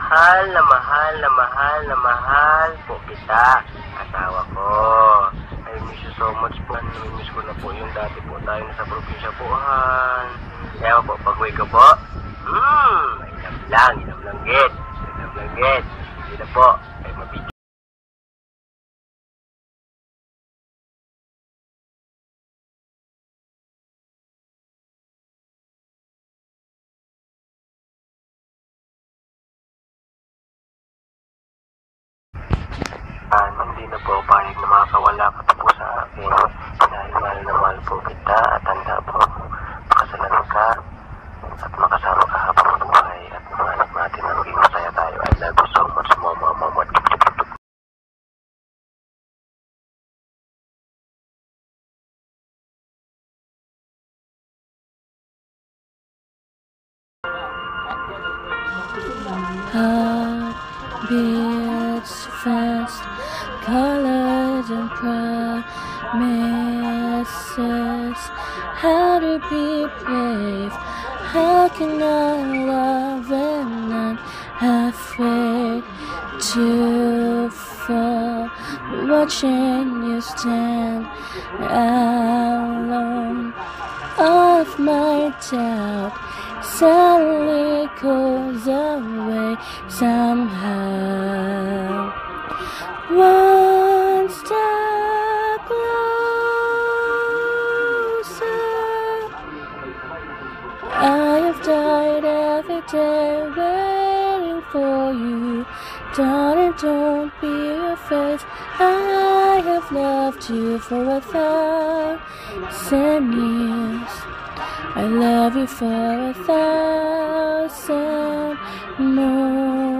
mahal na mahal na mahal na mahal po kita, asawa ko. I miss you so much po. Miss ko na po yung dati po tayo nasa probinsya po, han. Kaya po, pag-uwi ko po, inom lang git. Hindi na po, ay mabigyan. Hindi na po payag na makakawala ka pa po sa akin dahil mahal na mahal po kita at handa po makasalan ka at makasama ka habang buhay at mga anak natin ang maging masaya tayo. I love you so much, mama. Heart beats fast, colored and promises. How to be brave? How can I love when I'm afraid to fall? Watching you stand alone, all of my doubt suddenly goes away somehow. One step closer. I have died every day waiting for you. Darling, don't be afraid. I have loved you for 1,000 years. I love you for 1,000 more.